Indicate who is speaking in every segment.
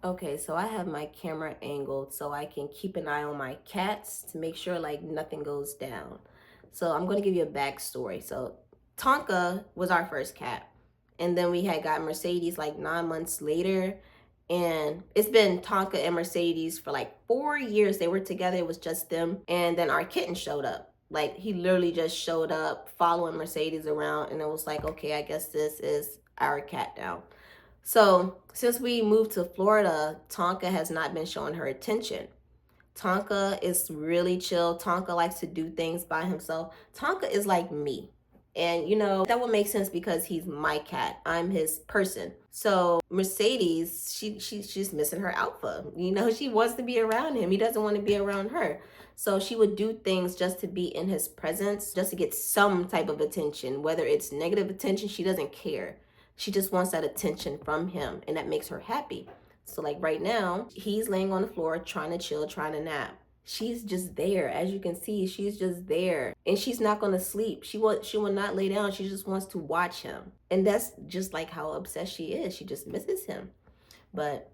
Speaker 1: Okay, so I have my camera angled so I can keep an eye on my cats to make sure like nothing goes down. So I'm gonna give you a backstory. So Tonka was our first cat, and then we had got Mercedes like 9 months later, and it's been Tonka and Mercedes for like 4 years. They were together. It was just them, and then our kitten showed up. Like he literally just showed up following Mercedes around, and it was like, okay, I guess this is our cat now. So since we moved to Florida, Tonka has not been showing her attention. Tonka is really chill. Tonka likes to do things by himself. Tonka is like me. And that would make sense because he's my cat. I'm his person. So Mercedes, she's missing her alpha. She wants to be around him. He doesn't want to be around her. So she would do things just to be in his presence, just to get some type of attention. Whether it's negative attention, she doesn't care. She just wants that attention from him, and that makes her happy. So like right now, he's laying on the floor trying to chill, trying to nap. She's just there. As you can see, she's just there. And she's not going to sleep. She will not lay down. She just wants to watch him. And that's just like how obsessed she is. She just misses him. But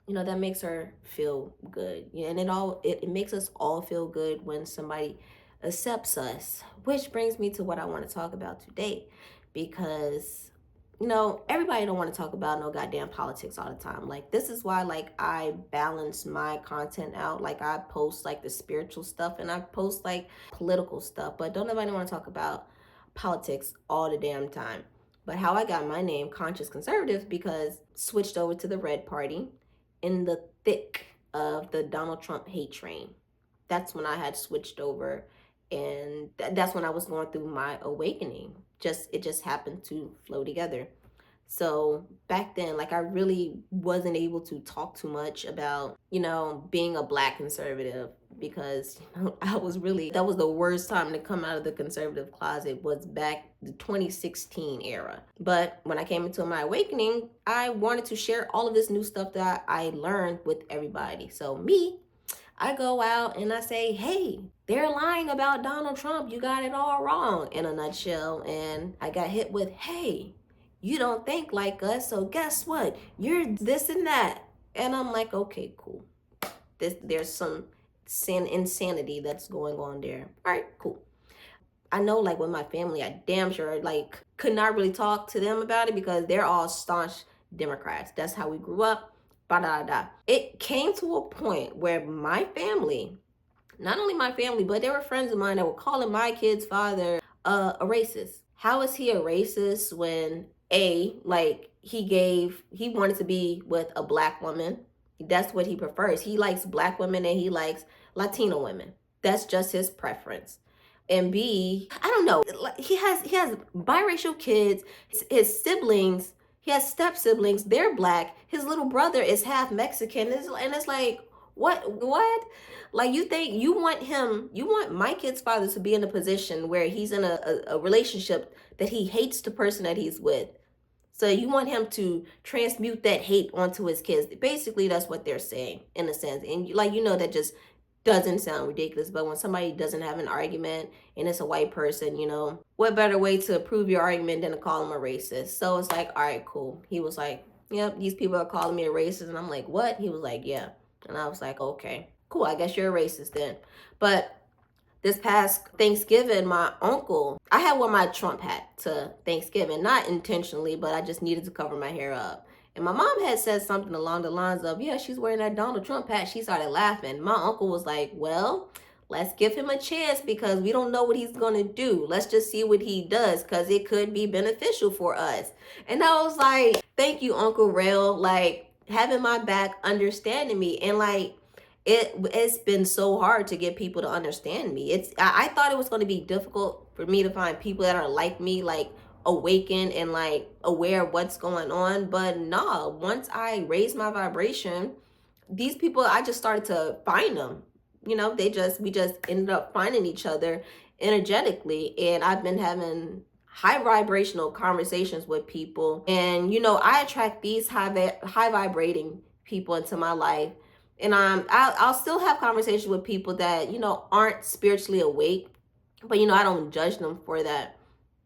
Speaker 1: that makes her feel good. And it makes us all feel good when somebody accepts us, which brings me to what I want to talk about today, because everybody don't want to talk about no goddamn politics all the time. Like, this is why, like, I balance my content out. Like, I post like the spiritual stuff and I post like political stuff, but don't nobody want to talk about politics all the damn time. But how I got my name, Conscious Conservative, because switched over to the Red Party in the thick of the Donald Trump hate train. That's when I had switched over, and that's when I was going through my awakening. It just happened to flow together. So back then, like, I really wasn't able to talk too much about, being a black conservative, because I was really, that was the worst time to come out of the conservative closet, was back the 2016 era. But when I came into my awakening, I wanted to share all of this new stuff that I learned with everybody. So I go out and I say, hey, they're lying about Donald Trump. You got it all wrong, in a nutshell. And I got hit with, hey, you don't think like us, so guess what? You're this and that. And I'm like, okay, cool. There's some insanity that's going on there. All right, cool. I know, like, with my family, I damn sure like could not really talk to them about it because they're all staunch Democrats. That's how we grew up. Da da da. It came to a point where my family, not only my family, but there were friends of mine that were calling my kid's father a racist. How is he a racist when like he wanted to be with a black woman? That's what he prefers. He likes black women and he likes Latino women. That's just his preference. And B, I don't know. He has biracial kids. His siblings, he has step siblings. They're black. His little brother is half Mexican. And it's like, what? Like, you want my kid's father to be in a position where he's in a relationship that he hates the person that he's with. So you want him to transmute that hate onto his kids. Basically, that's what they're saying, in a sense. And that just doesn't sound ridiculous. But when somebody doesn't have an argument and it's a white person, what better way to prove your argument than to call him a racist? So it's like, all right, cool. He was like, yep, these people are calling me a racist. And I'm like, what? He was like, yeah. And I was like, okay, cool. I guess you're a racist then. But this past Thanksgiving, I had worn my Trump hat to Thanksgiving, not intentionally, but I just needed to cover my hair up. And my mom had said something along the lines of, yeah, she's wearing that Donald Trump hat. She started laughing. My uncle was like, well, let's give him a chance because we don't know what he's going to do. Let's just see what he does because it could be beneficial for us. And I was like, thank you, Uncle Rail, like having my back, understanding me. And like, it's been so hard to get people to understand me. I thought it was going to be difficult for me to find people that are like me, like awakened and like aware of what's going on. But nah, once I raised my vibration, these people, I just started to find them. We just ended up finding each other energetically. And I've been having high vibrational conversations with people. And I attract these high vibrating people into my life. And I'll still have conversations with people that aren't spiritually awake, but I don't judge them for that.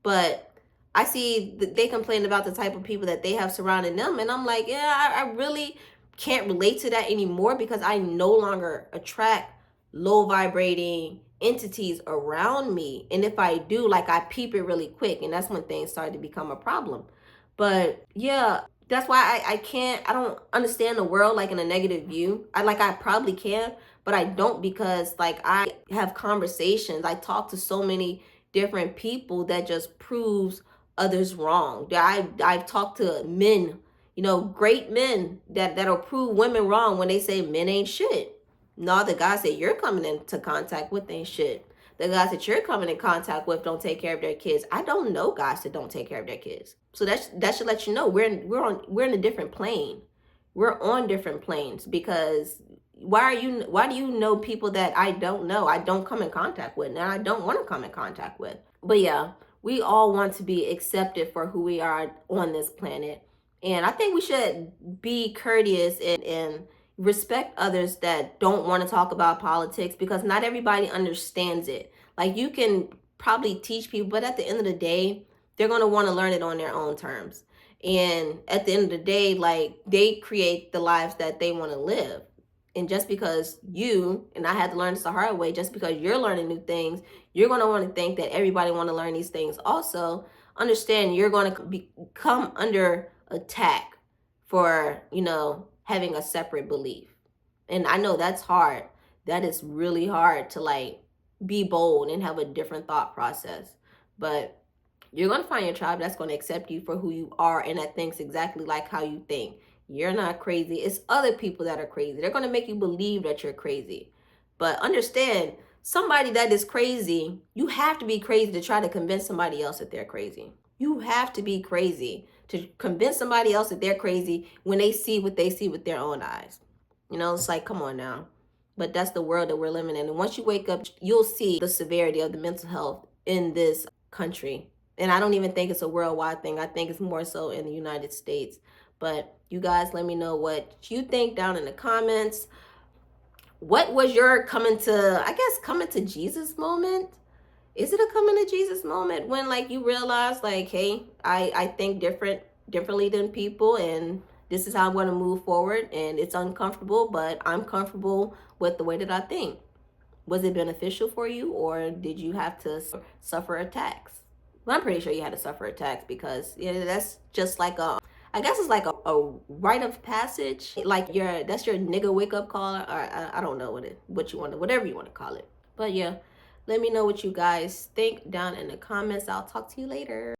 Speaker 1: But I see that they complain about the type of people that they have surrounding them, and I'm like, yeah, I really can't relate to that anymore because I no longer attract low vibrating entities around me. And if I do, like, I peep it really quick, and that's when things started to become a problem. But yeah, that's why I don't understand the world like in a negative view. I probably can, but I don't, because like I have conversations, I talk to so many different people that just proves others wrong. I've talked to men, great men that'll prove women wrong when they say men ain't shit. No, the guys that you're coming into contact with ain't shit. The guys that you're coming in contact with don't take care of their kids. I don't know guys that don't take care of their kids. So that should let you know we're in a different plane. We're on different planes, because why do you know people that I don't know, I don't come in contact with, and I don't want to come in contact with? But yeah, we all want to be accepted for who we are on this planet. And I think we should be courteous and respect others that don't want to talk about politics, because not everybody understands it. Like, you can probably teach people, but at the end of the day, they're going to want to learn it on their own terms. And at the end of the day, like, they create the lives that they want to live. And just because and I had to learn this the hard way, just because you're learning new things, you're going to want to think that everybody want to learn these things also. Understand you're going to come under attack for, having a separate belief. And I know that's hard. That is really hard to like be bold and have a different thought process. But you're going to find your tribe that's going to accept you for who you are and that thinks exactly like how you think. You're not crazy. It's other people that are crazy. They're going to make you believe that you're crazy. But understand, somebody that is crazy, you have to be crazy to try to convince somebody else that they're crazy. You have to be crazy to convince somebody else that they're crazy when they see what they see with their own eyes. It's like, come on now. But that's the world that we're living in. And once you wake up, you'll see the severity of the mental health in this country. And I don't even think it's a worldwide thing. I think it's more so in the United States. But you guys, let me know what you think down in the comments. What was your coming to Jesus moment? Is it a coming to Jesus moment when like you realize like, hey, I think differently than people, and this is how I'm going to move forward, and it's uncomfortable, but I'm comfortable with the way that I think. Was it beneficial for you, or did you have to suffer attacks? Well, I'm pretty sure you had to suffer attacks, because that's just like I guess it's like a rite of passage. Like that's your nigga wake up call, or I don't know whatever you want to call it. But yeah, let me know what you guys think down in the comments. I'll talk to you later.